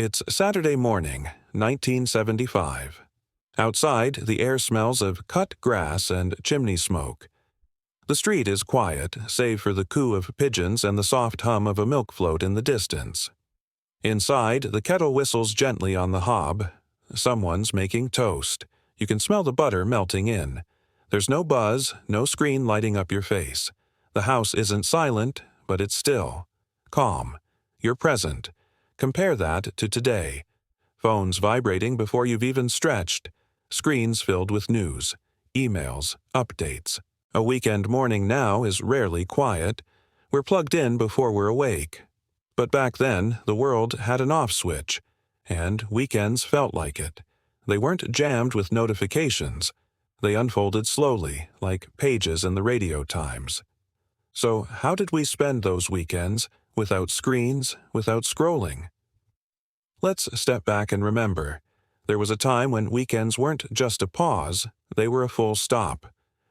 It's Saturday morning, 1975. Outside, the air smells of cut grass and chimney smoke. The street is quiet, save for the coo of pigeons and the soft hum of a milk float in the distance. Inside, the kettle whistles gently on the hob. Someone's making toast. You can smell the butter melting in. There's no buzz, no screen lighting up your face. The house isn't silent, but it's still. Calm. You're present. Compare that to today. Phones vibrating before you've even stretched. Screens filled with news, emails, updates. A weekend morning now is rarely quiet. We're plugged in before we're awake. But back then, the world had an off switch, and weekends felt like it. They weren't jammed with notifications. They unfolded slowly, like pages in the radio times. So how did we spend those weekends, without screens, without scrolling? Let's step back and remember. There was a time when weekends weren't just a pause, they were a full stop.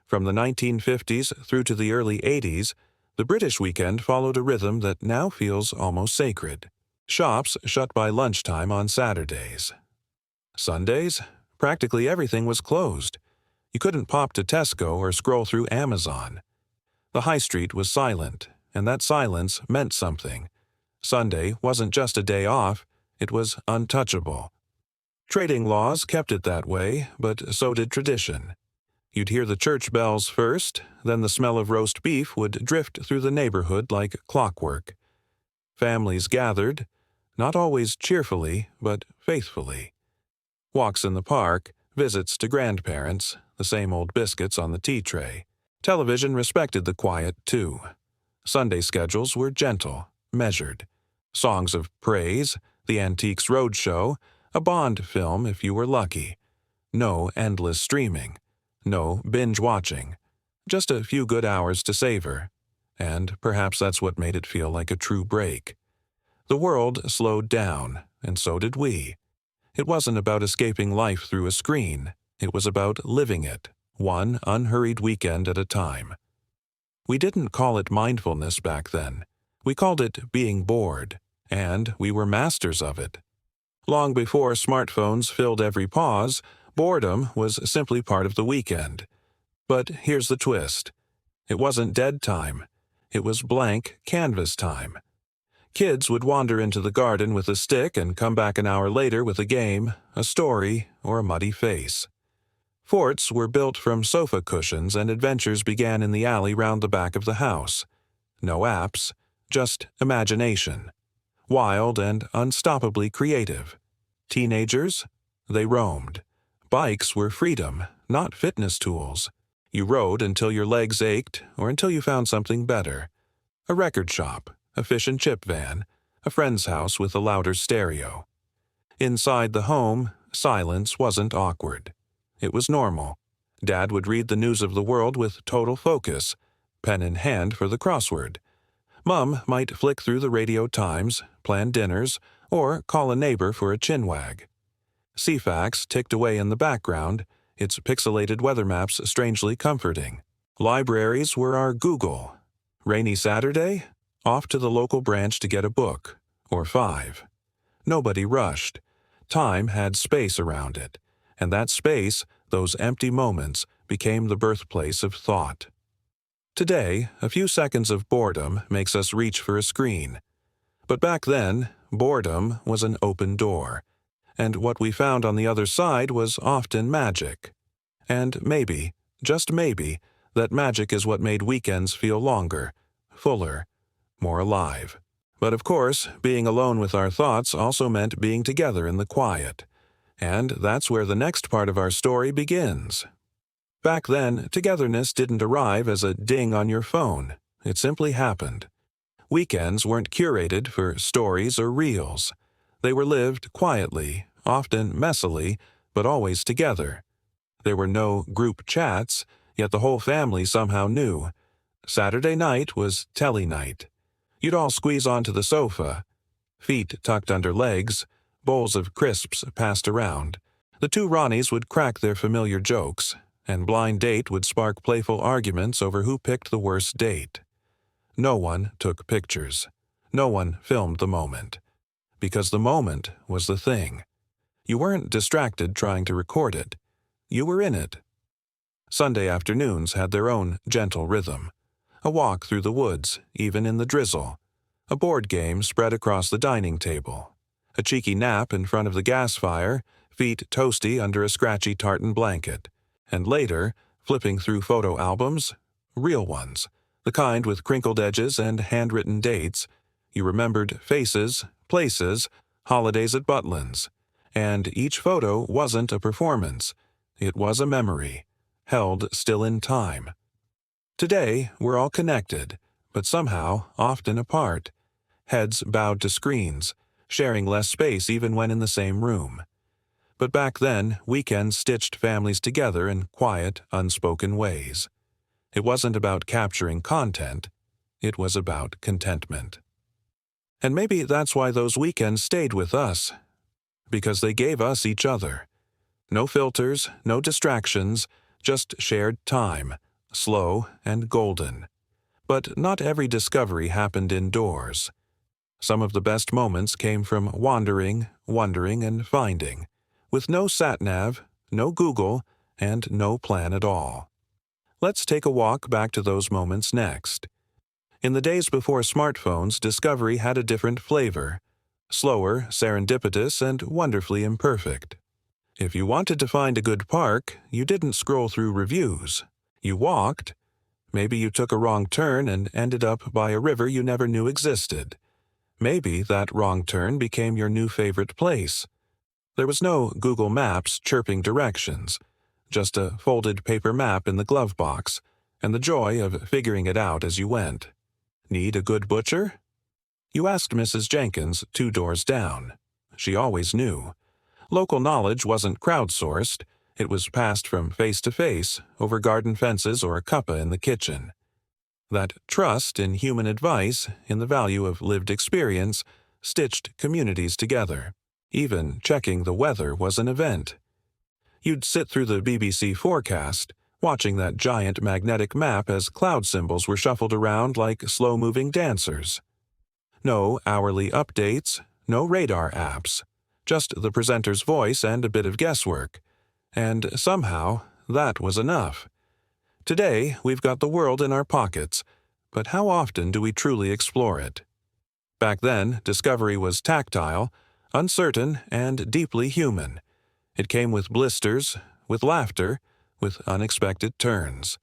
From the 1950s through to the early 80s, the British weekend followed a rhythm that now feels almost sacred. Shops shut by lunchtime on Saturdays. Sundays, practically everything was closed. You couldn't pop to Tesco or scroll through Amazon. The high street was silent, and that silence meant something. Sunday wasn't just a day off, it was untouchable. Trading laws kept it that way, but so did tradition. You'd hear the church bells first, then the smell of roast beef would drift through the neighborhood like clockwork. Families gathered, not always cheerfully, but faithfully. Walks in the park, visits to grandparents, the same old biscuits on the tea tray. Television respected the quiet, too. Sunday schedules were gentle, measured. Songs of praise, the Antiques Roadshow, a Bond film if you were lucky. No endless streaming. No binge-watching. Just a few good hours to savor. And perhaps that's what made it feel like a true break. The world slowed down, and so did we. It wasn't about escaping life through a screen. It was about living it, one unhurried weekend at a time. We didn't call it mindfulness back then. We called it being bored, and we were masters of it. Long before smartphones filled every pause, boredom was simply part of the weekend. But here's the twist. It wasn't dead time. It was blank canvas time. Kids would wander into the garden with a stick and come back an hour later with a game, a story, or a muddy face. Forts were built from sofa cushions and adventures began in the alley round the back of the house. No apps, just imagination. Wild and unstoppably creative. Teenagers? They roamed. Bikes were freedom, not fitness tools. You rode until your legs ached or until you found something better. A record shop, a fish and chip van, a friend's house with a louder stereo. Inside the home, silence wasn't awkward. It was normal. Dad would read the news of the world with total focus, pen in hand for the crossword. Mom might flick through the radio times, plan dinners, or call a neighbor for a chinwag. Ceefax ticked away in the background, its pixelated weather maps strangely comforting. Libraries were our Google. Rainy Saturday? Off to the local branch to get a book, or 5. Nobody rushed. Time had space around it, and that space, those empty moments, became the birthplace of thought. Today, a few seconds of boredom makes us reach for a screen. But back then, boredom was an open door, and what we found on the other side was often magic. And maybe, just maybe, that magic is what made weekends feel longer, fuller, more alive. But of course, being alone with our thoughts also meant being together in the quiet. And that's where the next part of our story begins. Back then, togetherness didn't arrive as a ding on your phone. It simply happened. Weekends weren't curated for stories or reels. They were lived quietly, often messily, but always together. There were no group chats, yet the whole family somehow knew. Saturday night was telly night. You'd all squeeze onto the sofa, feet tucked under legs, bowls of crisps passed around. The two Ronnies would crack their familiar jokes, and blind date would spark playful arguments over who picked the worst date. No one took pictures. No one filmed the moment. because the moment was the thing. You weren't distracted trying to record it. You were in it. Sunday afternoons had their own gentle rhythm. A walk through the woods, even in the drizzle. A board game spread across the dining table. A cheeky nap in front of the gas fire, feet toasty under a scratchy tartan blanket. And later, flipping through photo albums, real ones, the kind with crinkled edges and handwritten dates, you remembered faces, places, holidays at Butlin's. And each photo wasn't a performance. It was a memory, held still in time. Today, we're all connected, but somehow often apart. Heads bowed to screens, sharing less space even when in the same room. But back then, weekends stitched families together in quiet, unspoken ways. It wasn't about capturing content. It was about contentment. And maybe that's why those weekends stayed with us. Because they gave us each other. No filters, no distractions, just shared time, slow and golden. But not every discovery happened indoors. Some of the best moments came from wandering, wondering, and finding, with no sat-nav, no Google, and no plan at all. Let's take a walk back to those moments next. In the days before smartphones, discovery had a different flavor. Slower, serendipitous, and wonderfully imperfect. If you wanted to find a good park, you didn't scroll through reviews. You walked. Maybe you took a wrong turn and ended up by a river you never knew existed. Maybe that wrong turn became your new favorite place. There was no Google Maps chirping directions, just a folded paper map in the glove box, and the joy of figuring it out as you went. Need a good butcher? You asked Mrs. Jenkins 2 doors down. She always knew. Local knowledge wasn't crowdsourced. It was passed from face to face, over garden fences or a cuppa in the kitchen. That trust in human advice, in the value of lived experience, stitched communities together. Even checking the weather was an event. You'd sit through the BBC forecast, watching that giant magnetic map as cloud symbols were shuffled around like slow-moving dancers. No hourly updates, no radar apps, just the presenter's voice and a bit of guesswork. And somehow, that was enough. Today, we've got the world in our pockets, but how often do we truly explore it? Back then, discovery was tactile, uncertain, and deeply human. It came with blisters, with laughter, with unexpected turns.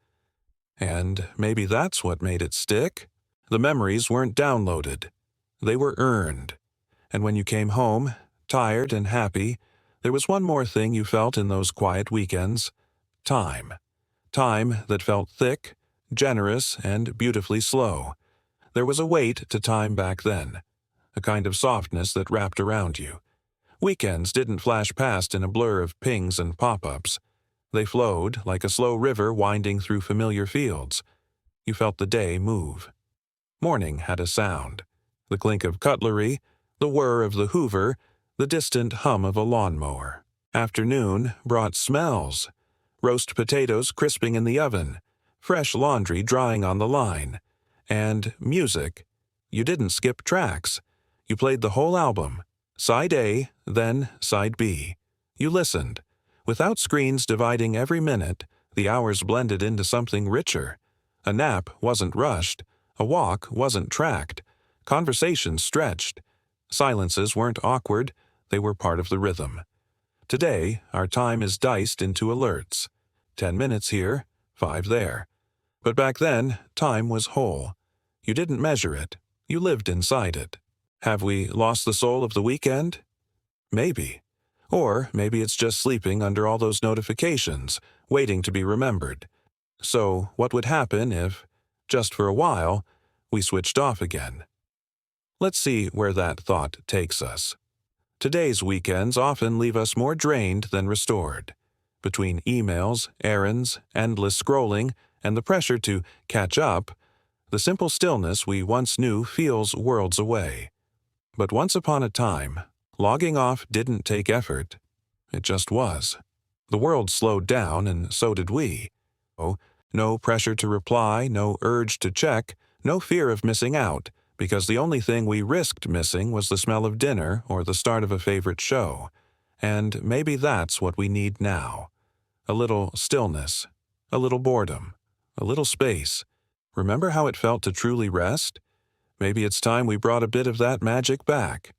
And maybe that's what made it stick. The memories weren't downloaded. They were earned. And when you came home, tired and happy, there was one more thing you felt in those quiet weekends: time. Time that felt thick, generous, and beautifully slow. There was a weight to time back then, a kind of softness that wrapped around you. Weekends didn't flash past in a blur of pings and pop-ups. They flowed like a slow river winding through familiar fields. You felt the day move. Morning had a sound. The clink of cutlery, the whir of the hoover, the distant hum of a lawnmower. Afternoon brought smells. Roast potatoes crisping in the oven, fresh laundry drying on the line, and music. You didn't skip tracks. You played the whole album, side A, then side B. You listened. Without screens dividing every minute, the hours blended into something richer. A nap wasn't rushed. A walk wasn't tracked. Conversations stretched. Silences weren't awkward. They were part of the rhythm. Today, our time is diced into alerts. 10 minutes here, 5 there. But back then, time was whole. You didn't measure it. You lived inside it. Have we lost the soul of the weekend? Maybe. Or maybe it's just sleeping under all those notifications, waiting to be remembered. So what would happen if, just for a while, we switched off again? Let's see where that thought takes us. Today's weekends often leave us more drained than restored. Between emails, errands, endless scrolling, and the pressure to catch up, the simple stillness we once knew feels worlds away. But once upon a time, logging off didn't take effort. It just was. The world slowed down, and so did we. Oh, no pressure to reply, no urge to check, no fear of missing out, because the only thing we risked missing was the smell of dinner or the start of a favorite show. And maybe that's what we need now. A little stillness, a little boredom, a little space. Remember how it felt to truly rest? Maybe it's time we brought a bit of that magic back.